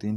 3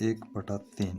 1/3،